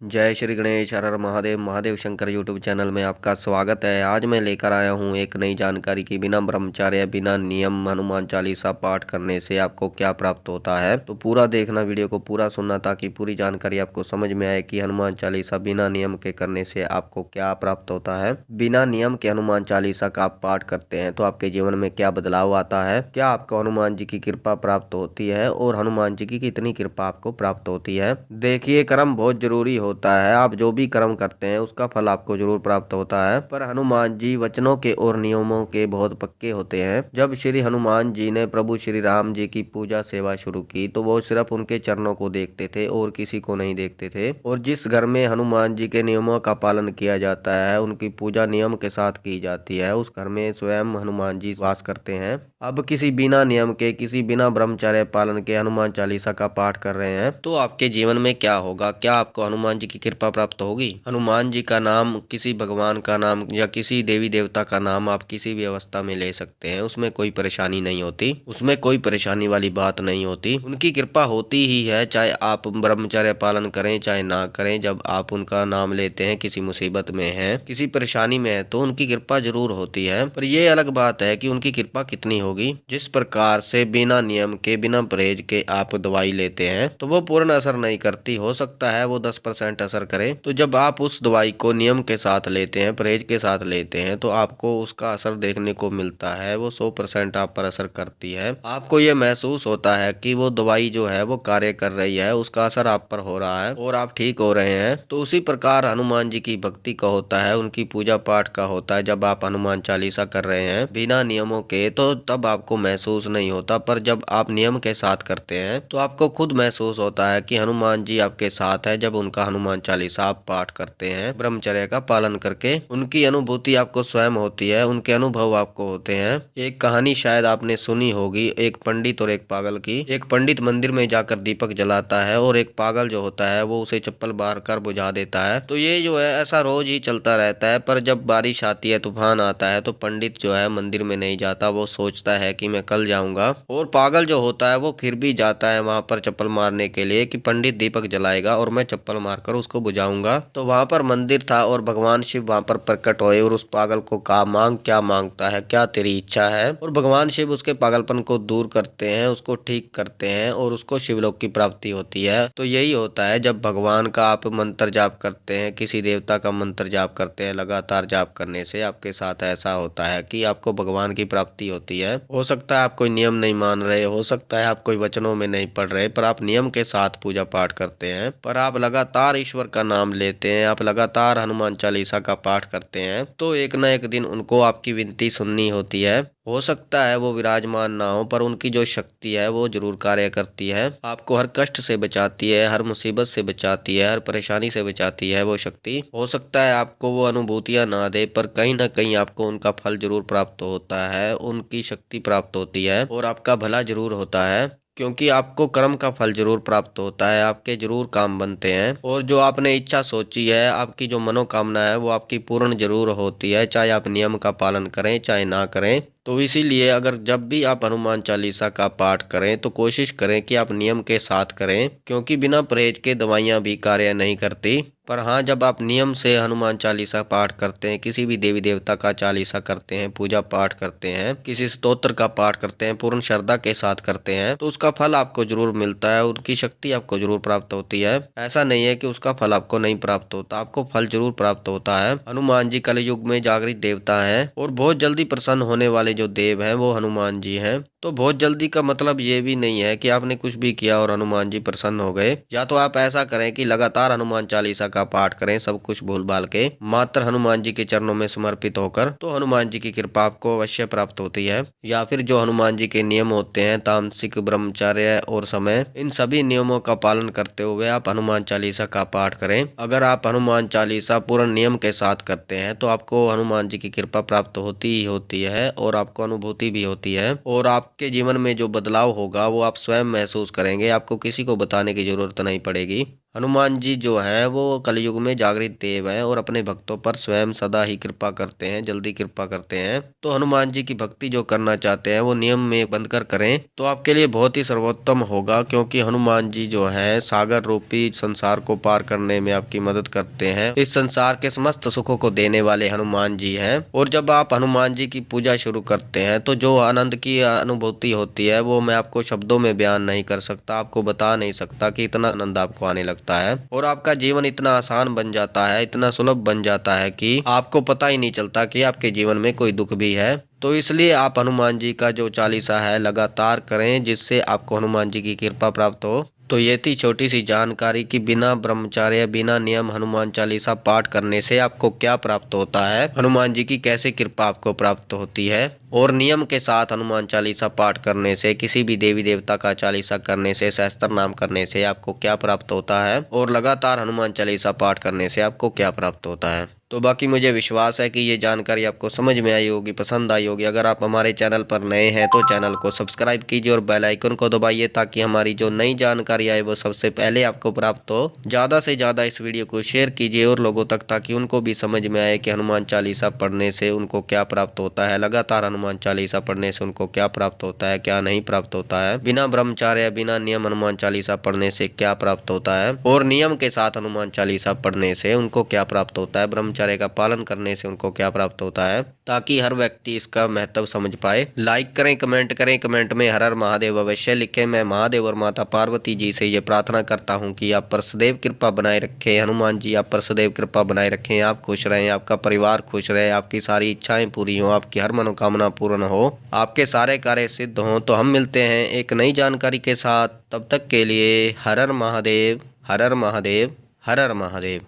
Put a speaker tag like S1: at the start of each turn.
S1: जय श्री गणेश हर हर Mahadev Mahadev Shankar YouTube channel में आपका स्वागत है। आज मैं लेकर आया हूँ एक नई जानकारी की बिना ब्रह्मचर्य बिना नियम हनुमान चालीसा पाठ करने से आपको क्या प्राप्त होता है। तो पूरा देखना, वीडियो को पूरा सुनना ताकि पूरी जानकारी आपको समझ में आए कि हनुमान चालीसा बिना नियम के करने से आपको क्या प्राप्त होता है। बिना नियम के हनुमान चालीसा का आप पाठ करते हैं तो आपके जीवन में क्या बदलाव आता है, क्या आपको हनुमान जी की कृपा प्राप्त होती है और हनुमान जी की कितनी कृपा आपको प्राप्त होती है। देखिए, कर्म बहुत जरूरी होता है। आप जो भी कर्म करते हैं उसका फल आपको जरूर प्राप्त होता है, पर हनुमान जी वचनों के और नियमों के बहुत पक्के होते हैं। जब श्री हनुमान जी ने प्रभु श्री राम जी की पूजा सेवा शुरू की तो वो सिर्फ उनके चरणों को देखते थे और किसी को नहीं देखते थे। और जिस घर में हनुमान जी के नियमों का पालन किया जाता है, उनकी पूजा नियम के साथ की जाती है, उस घर में स्वयं हनुमान जी वास करते हैं। अब किसी बिना नियम के, किसी बिना ब्रह्मचर्य पालन के हनुमान चालीसा का पाठ कर रहे हैं तो आपके जीवन में क्या होगा, क्या आपको हनुमान जी की कृपा प्राप्त होगी। हनुमान जी का नाम, किसी भगवान का नाम या किसी देवी देवता का नाम आप किसी भी अवस्था में ले सकते हैं, उसमें कोई परेशानी नहीं होती, उसमें कोई परेशानी वाली बात नहीं होती। उनकी कृपा होती ही है, चाहे आप ब्रह्मचर्य पालन करें चाहे ना करें। जब आप उनका नाम लेते हैं, किसी मुसीबत में है, किसी परेशानी में है, तो उनकी कृपा जरूर होती है। पर यह अलग बात है कि उनकी कृपा कितनी होगी। जिस प्रकार से बिना नियम के, बिना परहेज के आप दवाई लेते हैं तो वो पूर्ण असर नहीं करती, हो सकता है वो 10% असर करे। तो जब आप उस दवाई को नियम के साथ लेते हैं, परहेज के साथ लेते हैं, तो आपको उसका असर देखने को मिलता है। वो 100% आप पर असर करती है। आपको ये महसूस होता है कि वो दवाई जो है वो कार्य कर रही है, उसका असर आप पर हो रहा है और आप ठीक हो रहे हैं। तो उसी प्रकार हनुमान जी की भक्ति का होता है, उनकी पूजा पाठ का होता है। जब आप हनुमान चालीसा कर रहे हैं बिना नियमों के तो तब आपको महसूस नहीं होता, पर जब आप नियम के साथ करते हैं तो आपको खुद महसूस होता है कि हनुमान जी आपके साथ है। जब उनका हनुमान चालीसा आप पाठ करते हैं ब्रह्मचर्य का पालन करके, उनकी अनुभूति आपको स्वयं होती है, उनके अनुभव आपको होते हैं। एक कहानी शायद आपने सुनी होगी, एक पंडित और एक पागल की। एक पंडित मंदिर में जाकर दीपक जलाता है और एक पागल जो होता है वो उसे चप्पल मार कर बुझा देता है। तो ये जो है ऐसा रोज ही चलता रहता है। पर जब बारिश आती है, तूफान आता है, तो पंडित जो है मंदिर में नहीं जाता, वो सोचता है कि मैं कल जाऊंगा। और पागल जो होता है वो फिर भी जाता है वहां पर चप्पल मारने के लिए कि पंडित दीपक जलाएगा और मैं चप्पल मारकर उसको बुझाऊंगा। तो वहां पर मंदिर था और भगवान शिव वहां पर प्रकट हुए और उस पागल को कहा, मांग, क्या मांगता है, क्या तेरी इच्छा है। और भगवान शिव उसके पागलपन को दूर करते हैं, उसको ठीक करते हैं और उसको शिवलोक की प्राप्ति होती है। तो यही होता है, जब भगवान का आप मंत्र जाप करते हैं, किसी देवता का मंत्र जाप करते हैं, लगातार जाप करने से आपके साथ ऐसा होता है कि आपको भगवान की प्राप्ति होती है। हो सकता है आप कोई नियम नहीं मान रहे, हो सकता है आप कोई वचनों में नहीं पढ़ रहे, पर आप नियम के साथ पूजा पाठ करते हैं, पर आप लगातार ईश्वर का नाम लेते हैं, आप लगातार हनुमान चालीसा का पाठ करते हैं, तो एक न एक दिन उनको आपकी विनती सुननी होती है। हो सकता है वो विराजमान ना हो, पर उनकी जो शक्ति है वो जरूर कार्य करती है, आपको हर कष्ट से बचाती है, हर मुसीबत से बचाती है, हर परेशानी से बचाती है वो शक्ति। हो सकता है आपको वो अनुभूतियां ना दे, पर कहीं ना कहीं आपको उनका फल जरूर प्राप्त होता है, उनकी शक्ति प्राप्त होती है और आपका भला जरूर होता है, क्योंकि आपको कर्म का फल जरूर प्राप्त होता है, आपके जरूर काम बनते हैं। और जो आपने इच्छा सोची है, आपकी जो मनोकामना है वो आपकी पूर्ण जरूर होती है, चाहे आप नियम का पालन करें चाहे ना करें। तो इसीलिए अगर जब भी आप हनुमान चालीसा का पाठ करें तो कोशिश करें कि आप नियम के साथ करें, क्योंकि बिना परहेज के दवाइयां भी कार्य नहीं करती। पर हाँ, जब आप नियम से हनुमान चालीसा पाठ करते हैं, किसी भी देवी देवता का चालीसा करते हैं, पूजा पाठ करते हैं, किसी स्तोत्र का पाठ करते हैं, पूर्ण श्रद्धा के साथ करते हैं, तो उसका फल आपको जरूर मिलता है, उनकी शक्ति आपको जरूर प्राप्त होती है। ऐसा नहीं है कि उसका फल आपको नहीं प्राप्त होता, आपको फल जरूर प्राप्त होता है। हनुमान जी कलयुग में जागृत देवता है और बहुत जल्दी प्रसन्न होने वाले जो देव हैं वो हनुमान जी हैं। तो बहुत जल्दी का मतलब ये भी नहीं है कि आपने कुछ भी किया और हनुमान जी प्रसन्न हो गए। या तो आप ऐसा करें कि लगातार हनुमान चालीसा का पाठ करें, सब कुछ भूल भाल के, मात्र हनुमान जी के चरणों में समर्पित होकर, तो हनुमान जी की कृपा आपको अवश्य प्राप्त होती है। या फिर जो हनुमान जी के नियम होते हैं, तामसिक, ब्रह्मचर्य और समय, इन सभी नियमों का पालन करते हुए आप हनुमान चालीसा का पाठ करें। अगर आप हनुमान चालीसा पूर्ण नियम के साथ करते हैं तो आपको हनुमान जी की कृपा प्राप्त होती ही होती है और आपको अनुभूति भी होती है, और आपके जीवन में जो बदलाव होगा वो आप स्वयं महसूस करेंगे, आपको किसी को बताने की जरूरत नहीं पड़ेगी। हनुमान जी जो है वो कलयुग में जागृत देव है और अपने भक्तों पर स्वयं सदा ही कृपा करते हैं, जल्दी कृपा करते हैं। तो हनुमान जी की भक्ति जो करना चाहते हैं वो नियम में बंद कर करें तो आपके लिए बहुत ही सर्वोत्तम होगा, क्योंकि हनुमान जी जो है सागर रूपी संसार को पार करने में आपकी मदद करते हैं। इस संसार के समस्त सुखों को देने वाले हनुमान जी हैं। और जब आप हनुमान जी की पूजा शुरू करते हैं तो जो आनंद की अनुभूति होती है वो मैं आपको शब्दों में बयान नहीं कर सकता, आपको बता नहीं सकता कि इतना आनंद आपको आने लगता है और आपका जीवन इतना आसान बन जाता है, इतना सुलभ बन जाता है कि आपको पता ही नहीं चलता कि आपके जीवन में कोई दुख भी है। तो इसलिए आप हनुमान जी का जो चालीसा है लगातार करें, जिससे आपको हनुमान जी की कृपा प्राप्त हो। तो ये थी छोटी सी जानकारी कि बिना ब्रह्मचर्य बिना नियम हनुमान चालीसा पाठ करने से आपको क्या प्राप्त होता है, हनुमान जी की कैसे कृपा आपको प्राप्त होती है। और नियम के साथ हनुमान चालीसा पाठ करने से, किसी भी देवी देवता का चालीसा करने से, सहस्त्र नाम करने से आपको क्या प्राप्त होता है और लगातार हनुमान चालीसा पाठ करने से आपको क्या प्राप्त होता है। तो बाकी मुझे विश्वास है कि ये जानकारी आपको समझ में आई होगी, पसंद आई होगी। अगर आप हमारे चैनल पर नए हैं तो चैनल को सब्सक्राइब कीजिए और बेल आइकन को दबाइए, ताकि हमारी जो नई जानकारी आए वो सबसे पहले आपको प्राप्त हो। ज़्यादा से ज़्यादा इस वीडियो को शेयर कीजिए और लोगों तक, ताकि उनको भी समझ में आए कि हनुमान चालीसा पढ़ने से उनको क्या प्राप्त होता है, लगातार हनुमान चालीसा पढ़ने से उनको क्या प्राप्त होता है, क्या नहीं प्राप्त होता है, बिना ब्रह्मचर्य बिना नियम हनुमान चालीसा पढ़ने से क्या प्राप्त होता है, और नियम के साथ हनुमान चालीसा पढ़ने से उनको क्या प्राप्त होता है, ब्रह्मचर्य का पालन करने से उनको क्या प्राप्त होता है, ताकि हर व्यक्ति इसका महत्व समझ पाए। लाइक करें, कमेंट करें, कमेंट में हर हर महादेव अवश्य लिखें। मैं महादेव और माता पार्वती जी से ये प्रार्थना करता हूँ कि आप पर सदैव कृपा बनाए रखें। हनुमान जी आप पर सदैव कृपा बनाए रखें, आप खुश रहें, आपका परिवार खुश रहे, आपकी सारी इच्छाएं पूरी हो, आपकी हर मनोकामना पूर्ण हो, आपके सारे कार्य सिद्ध हों। तो हम मिलते हैं एक नई जानकारी के साथ, तब तक के लिए हर हर महादेव, हर हर महादेव, हर हर महादेव।